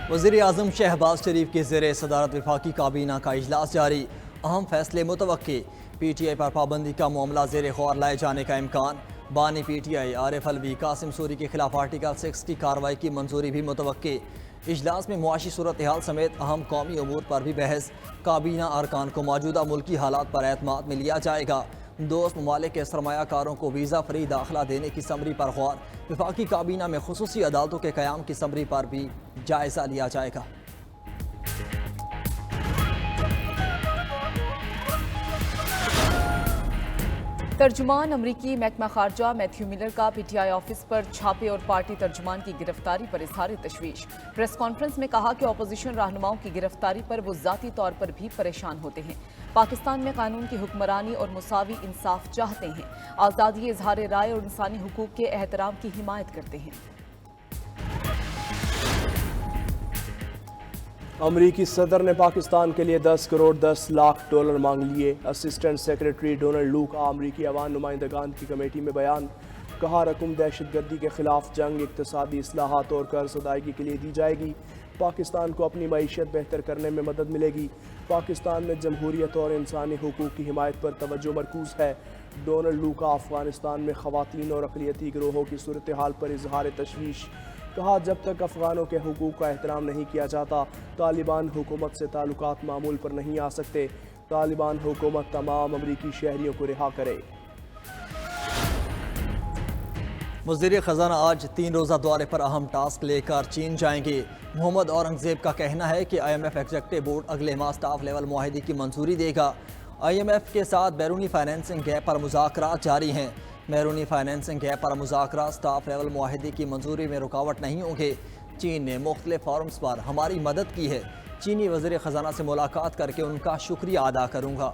وزیر اعظم شہباز شریف کے زیر صدارت وفاقی کابینہ کا اجلاس جاری، اہم فیصلے متوقع۔ پی ٹی آئی پر پابندی کا معاملہ زیر غور لائے جانے کا امکان۔ بانی P T I Arif الوی Qasim sorry کے خلاف آرٹیکل 6 کی کارروائی کی منظوری بھی متوقع۔ اجلاس میں معاشی صورتحال سمیت اہم قومی امور پر بھی بحث۔ کابینہ ارکان کو موجودہ ملکی حالات پر اعتماد میں لیا جائے گا۔ دوست ممالک کے سرمایہ کاروں کو ویزا فری داخلہ دینے کی سمری پر غور۔ وفاقی کابینہ میں خصوصی عدالتوں کے قیام کی سمری پر بھی جائزہ لیا جائے گا۔ ترجمان امریکی محکمہ خارجہ میتھیو ملر کا پی ٹی آئی آفس پر چھاپے اور پارٹی ترجمان کی گرفتاری پر اظہار تشویش۔ پریس کانفرنس میں کہا کہ اپوزیشن رہنماؤں کی گرفتاری پر وہ ذاتی طور پر بھی پریشان ہوتے ہیں۔ پاکستان میں قانون کی حکمرانی اور مساوی انصاف چاہتے ہیں، آزادی اظہار رائے اور انسانی حقوق کے احترام کی حمایت کرتے ہیں۔ امریکی صدر نے پاکستان کے لیے 10 کروڑ 10 لاکھ ڈالر مانگ لیے۔ اسسٹنٹ سیکرٹری ڈونلڈ لو کا امریکی عوام نمائندگان کی کمیٹی میں بیان۔ کہا رقم دہشت گردی کے خلاف جنگ، اقتصادی اصلاحات اور قرض ادائیگی کے لیے دی جائے گی۔ پاکستان کو اپنی معیشت بہتر کرنے میں مدد ملے گی۔ پاکستان میں جمہوریت اور انسانی حقوق کی حمایت پر توجہ مرکوز ہے۔ ڈونلڈ لو کا افغانستان میں خواتین اور اقلیتی گروہوں کی صورتحال پر اظہار تشویش۔ کہا جب تک افغانوں کے حقوق کا احترام نہیں کیا جاتا، طالبان حکومت سے تعلقات معمول پر نہیں آ سکتے۔ طالبان حکومت تمام امریکی شہریوں کو رہا کرے۔ وزیر خزانہ آج 3 روزہ دورے پر اہم ٹاسک لے کر چین جائیں گے۔ محمد اورنگزیب کا کہنا ہے کہ I M F executive board اگلے ماہ سٹاف لیول معاہدے کی منظوری دے گا۔ آئی ایم ایف کے ساتھ بیرونی فائنینسنگ گیپ پر مذاکرات جاری ہیں۔ بیرونی فائنینسنگ گیپ پر مذاکرات سٹاف لیول معاہدے کی منظوری میں رکاوٹ نہیں ہوں گے۔ چین نے مختلف فورمز پر ہماری مدد کی ہے۔ چینی وزیر خزانہ سے ملاقات کر کے ان کا شکریہ ادا کروں گا۔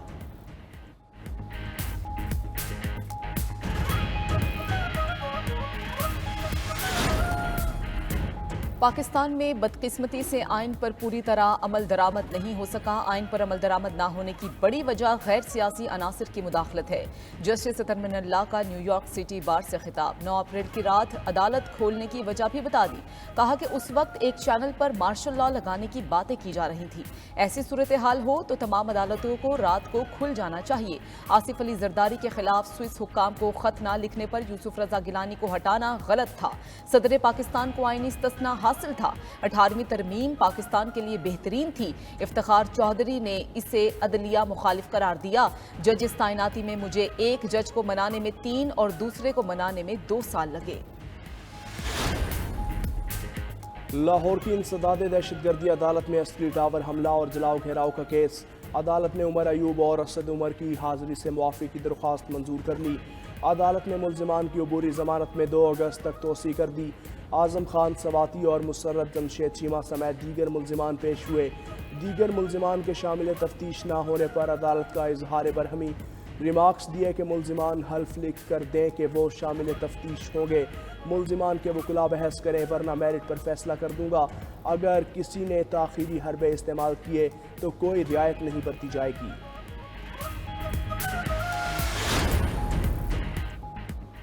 پاکستان میں بدقسمتی سے آئین پر پوری طرح عمل درآمد نہیں ہو سکا۔ آئین پر عمل درآمد نہ ہونے کی بڑی وجہ غیر سیاسی عناصر کی مداخلت ہے۔ جسٹس اترمن اللہ کا نیو یارک سٹی بار سے خطاب۔ 9 اپریل کی رات عدالت کھولنے کی وجہ بھی بتا دی۔ کہا کہ اس وقت ایک چینل پر مارشل لاء لگانے کی باتیں کی جا رہی تھی۔ ایسی صورتحال ہو تو تمام عدالتوں کو رات کو کھل جانا چاہیے۔ آصف علی زرداری کے خلاف سوئس حکام کو خط نہ لکھنے پر یوسف رضا گیلانی کو ہٹانا غلط تھا۔ صدر پاکستان کو آئینی استثناء حاصل تھا۔ 18ویں ترمیم پاکستان کے لیے بہترین تھی۔ افتخار چودھری نے اسے عدلیہ مخالف قرار دیا۔ ججز تعیناتی میں مجھے ایک جج کو منانے میں 3 اور دوسرے کو منانے میں 2 سال لگے۔ لاہور کی انسداد دہشت گردی عدالت میں عسکری ٹاور حملہ اور جلاؤ گھیراؤ کا کیس۔ عدالت نے عمر ایوب اور اسد عمر کی حاضری سے معافی کی درخواست منظور کر لی۔ عدالت نے ملزمان کی عبوری ضمانت میں 2 اگست تک توسیع کر دی۔ اعظم خان سواتی اور مسرت جمشید چیمہ سمیت دیگر ملزمان پیش ہوئے۔ دیگر ملزمان کے شامل تفتیش نہ ہونے پر عدالت کا اظہار برہمی۔ ریمارکس دیے کہ ملزمان حلف لکھ کر دیں کہ وہ شامل تفتیش ہوں گے۔ ملزمان کے وکلاء بحث کریں ورنہ میرٹ پر فیصلہ کر دوں گا۔ اگر کسی نے تاخیری حربے استعمال کیے تو کوئی رعایت نہیں برتی جائے گی۔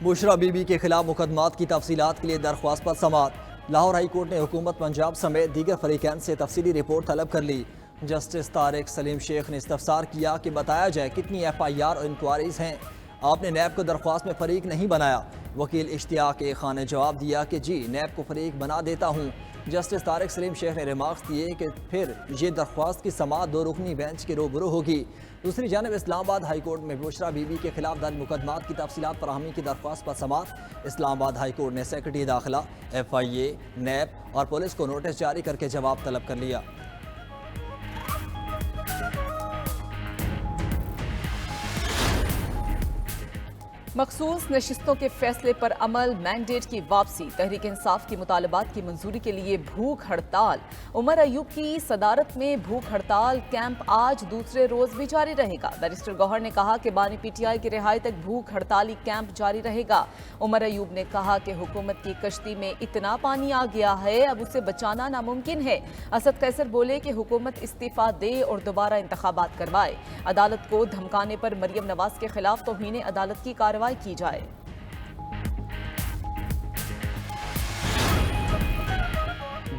بشرا بی بی کے خلاف مقدمات کی تفصیلات کے لیے درخواست پر سماعت۔ لاہور ہائی کورٹ نے حکومت پنجاب سمیت دیگر فریقین سے تفصیلی رپورٹ طلب کر لی۔ جسٹس طارق سلیم شیخ نے استفسار کیا کہ بتایا جائے کتنی ایف آئی آر اور انکوائریز ہیں۔ آپ نے نیب کو درخواست میں فریق نہیں بنایا۔ وکیل اشتیاق خان نے جواب دیا کہ جی نیب کو فریق بنا دیتا ہوں۔ جسٹس طارق سلیم شیخ نے ریمارکس دیے کہ پھر یہ درخواست کی سماعت 2 رکنی بینچ کے روبرو ہوگی۔ دوسری جانب اسلام آباد ہائی کورٹ میں بشرا بی بی کے خلاف درج مقدمات کی تفصیلات فراہمی کی درخواست پر سماعت۔ اسلام آباد ہائی کورٹ نے سیکرٹری داخلہ، ایف آئی اے، نیب اور پولیس کو نوٹس جاری کر کے جواب طلب کر لیا۔ مخصوص نشستوں کے فیصلے پر عمل، مینڈیٹ کی واپسی، تحریک انصاف کی مطالبات کی منظوری کے لیے بھوک ہڑتال۔ عمر ایوب کی صدارت میں بھوک ہڑتال کیمپ آج دوسرے روز بھی جاری رہے گا۔ بیرسٹر گوہر نے کہا کہ بانی پی ٹی آئی کی رہائی تک بھوک ہڑتالی کیمپ جاری رہے گا۔ عمر ایوب نے کہا کہ حکومت کی کشتی میں اتنا پانی آ گیا ہے اب اسے بچانا ناممکن ہے۔ اسد قیصر بولے کہ حکومت استعفیٰ دے اور دوبارہ انتخابات کروائے۔ عدالت کو دھمکانے پر مریم نواز کے خلاف توہین عدالت کی کارروائی کی جائے۔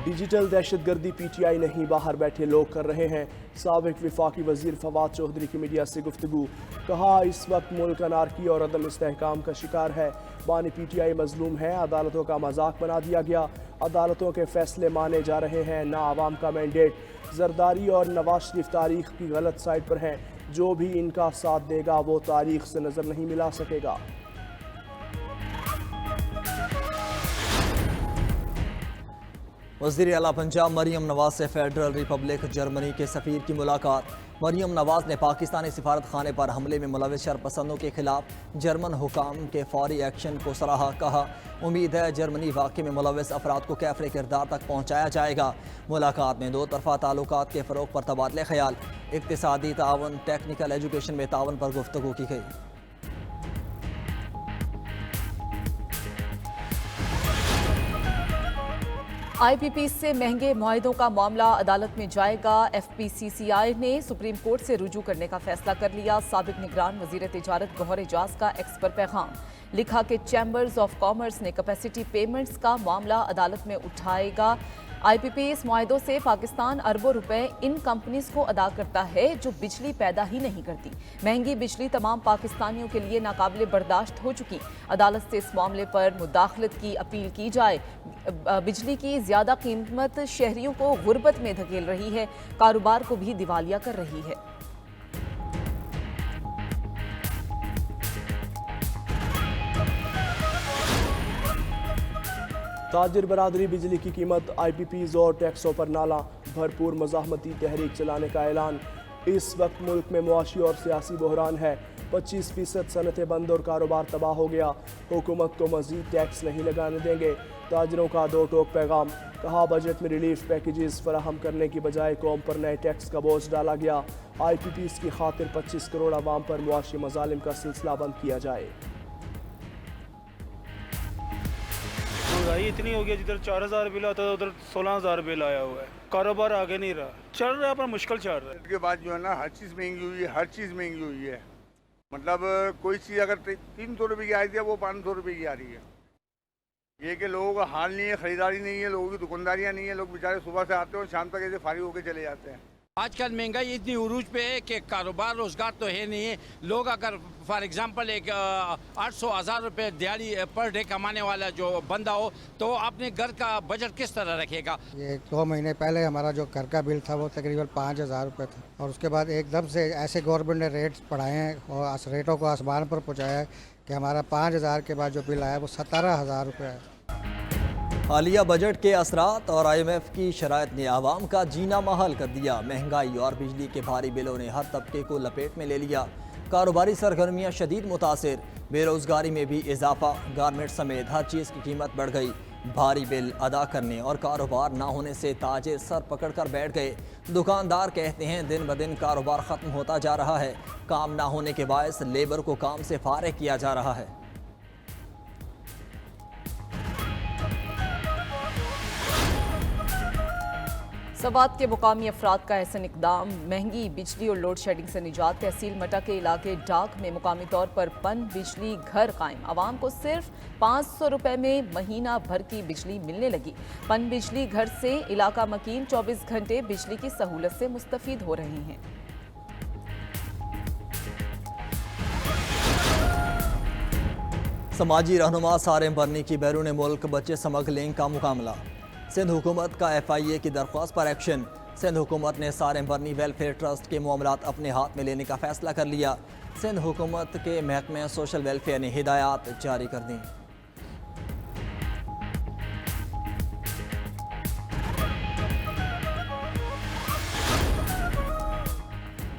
ڈیجیٹل دہشت گردی پی ٹی آئی نہیں باہر بیٹھے لوگ کر رہے ہیں. سابق وفاقی وزیر فواد چودھری کی میڈیا سے گفتگو. کہا اس وقت ملک انارکی اور عدم استحکام کا شکار ہے. بانی پی ٹی آئی مظلوم ہے. عدالتوں کا مذاق بنا دیا گیا. عدالتوں کے فیصلے مانے جا رہے ہیں نہ عوام کا مینڈیٹ. زرداری اور نواز شریف تاریخ کی غلط سائٹ پر ہیں. جو بھی ان کا ساتھ دے گا وہ تاریخ سے نظر نہیں ملا سکے گا. وزیر اعلیٰ پنجاب مریم نواز سے فیڈرل ریپبلک جرمنی کے سفیر کی ملاقات. مریم نواز نے پاکستانی سفارت خانے پر حملے میں ملوث شرپسندوں کے خلاف جرمن حکام کے فوری ایکشن کو سراہا. کہا امید ہے جرمنی واقعے میں ملوث افراد کو کیفر کردار تک پہنچایا جائے گا. ملاقات میں دو طرفہ تعلقات کے فروغ پر تبادلہ خیال, اقتصادی تعاون, ٹیکنیکل ایجوکیشن میں تعاون پر گفتگو کی گئی. آئی پی پی سے مہنگے معاہدوں کا معاملہ عدالت میں جائے گا. ایف پی سی سی آئی نے سپریم کورٹ سے رجوع کرنے کا فیصلہ کر لیا. سابق نگران وزیر تجارت گوہر اعجاز کا ایکس پر پیغام. لکھا کہ چیمبرز آف کامرس نے کیپیسٹی پیمنٹس کا معاملہ عدالت میں اٹھائے گا. آئی پی پی اس معاہدوں سے پاکستان اربوں روپے ان کمپنیز کو ادا کرتا ہے جو بجلی پیدا ہی نہیں کرتی. مہنگی بجلی تمام پاکستانیوں کے لیے ناقابل برداشت ہو چکی. عدالت سے اس معاملے پر مداخلت کی اپیل کی جائے. بجلی کی زیادہ قیمت شہریوں کو غربت میں دھکیل رہی ہے, کاروبار کو بھی دیوالیہ کر رہی ہے. تاجر برادری بجلی کی قیمت, آئی پی پیز اور ٹیکسوں پر نالا. بھرپور مزاحمتی تحریک چلانے کا اعلان. اس وقت ملک میں معاشی اور سیاسی بحران ہے. 25% صنعتیں بند اور کاروبار تباہ ہو گیا. حکومت کو مزید ٹیکس نہیں لگانے دیں گے. تاجروں کا دو ٹوک پیغام. کہا بجٹ میں ریلیف پیکیجز فراہم کرنے کی بجائے قوم پر نئے ٹیکس کا بوجھ ڈالا گیا. آئی پی پیز کی خاطر 25 کروڑ عوام پر معاشی مظالم کا سلسلہ بند کیا جائے. مہنگائی اتنی ہو گئی, جدھر 4,000 بل آتا تھا ادھر 16,000 بل آیا ہوا ہے. کاروبار آگے نہیں رہا, چل رہا ہے پر مشکل چل رہا ہے. اس کے بعد جو ہے نا ہر چیز مہنگی ہوئی ہے, ہر چیز مہنگی ہوئی ہے. مطلب کوئی چیز اگر 300 روپے کی آئی تھی وہ 500 روپے کی آ رہی ہے. یہ کہ لوگوں کا حال نہیں ہے, خریداری نہیں ہے, لوگوں کی دکانداریاں نہیں ہیں. لوگ بیچارے صبح سے آتے ہیں اور شام تک ایسے فارغ ہو کے چلے جاتے ہیں. آج کل مہنگائی اتنی عروج پہ ہے کہ کاروبار روزگار تو ہے نہیں ہے. لوگ اگر فار ایگزامپل ایک 800,000 روپے دیہڑی پر ڈے کمانے والا جو بندہ ہو تو اپنے گھر کا بجٹ کس طرح رکھے گا. یہ 2 مہینے پہلے ہمارا جو گھر کا بل تھا وہ تقریباً 5,000 روپے تھا, اور اس کے بعد ایک دم سے ایسے گورنمنٹ نے ریٹس بڑھائے ہیں اور ریٹوں کو آسمان پر پہنچایا ہے کہ ہمارا 5,000 کے بعد جو بل آیا وہ 17,000 روپے ہے. حالیہ بجٹ کے اثرات اور آئی ایم ایف کی شرائط نے عوام کا جینا محال کر دیا. مہنگائی اور بجلی کے بھاری بلوں نے ہر طبقے کو لپیٹ میں لے لیا. کاروباری سرگرمیاں شدید متاثر, بے روزگاری میں بھی اضافہ. گارمنٹ سمیت ہر چیز کی قیمت بڑھ گئی. بھاری بل ادا کرنے اور کاروبار نہ ہونے سے تاجر سر پکڑ کر بیٹھ گئے. دکاندار کہتے ہیں دن بدن کاروبار ختم ہوتا جا رہا ہے. کام نہ ہونے کے باعث لیبر کو کام سے فارغ کیا جا رہا ہے. سوات کے مقامی افراد کا احسن اقدام. مہنگی بجلی اور لوڈ شیڈنگ سے نجات. تحصیل مٹا کے علاقے ڈاک میں مقامی طور پر پن بجلی گھر قائم. عوام کو صرف 500 روپے میں مہینہ بھر کی بجلی ملنے لگی. پن بجلی گھر سے علاقہ مکین 24 گھنٹے بجلی کی سہولت سے مستفید ہو رہے ہیں. سماجی رہنما سارم برنی کی بیرون ملک بچے سمگلنگ کا مقابلہ. سندھ حکومت کا ایف آئی اے کی درخواست پر ایکشن. سندھ حکومت نے سارم برنی ویلفیئر ٹرسٹ کے معاملات اپنے ہاتھ میں لینے کا فیصلہ کر لیا. سندھ حکومت کے محکمہ سوشل ویلفیئر نے ہدایات جاری کر دیں.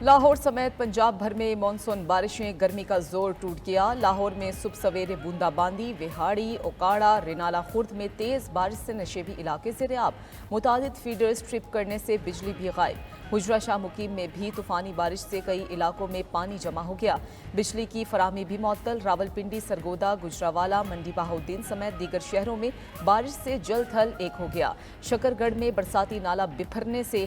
لاہور سمیت پنجاب بھر میں مانسون بارشیں. گرمی کا زور ٹوٹ گیا. لاہور میں صبح سویرے بوندا باندی. وہاڑی, اوکاڑا, رینالہ خرد میں تیز بارش سے نشیبی علاقے سیراب. متعدد فیڈرز ٹرپ کرنے سے بجلی بھی غائب. حجرہ شاہ مقیم میں بھی طوفانی بارش سے کئی علاقوں میں پانی جمع ہو گیا. بجلی کی فراہمی بھی معطل. راولپنڈی, سرگودا, گجراوالا, منڈی بہاؤدین سمیت دیگر شہروں میں بارش سے جل تھل ایک ہو گیا. شکر گڑھ میں برساتی نالہ بپھرنے سے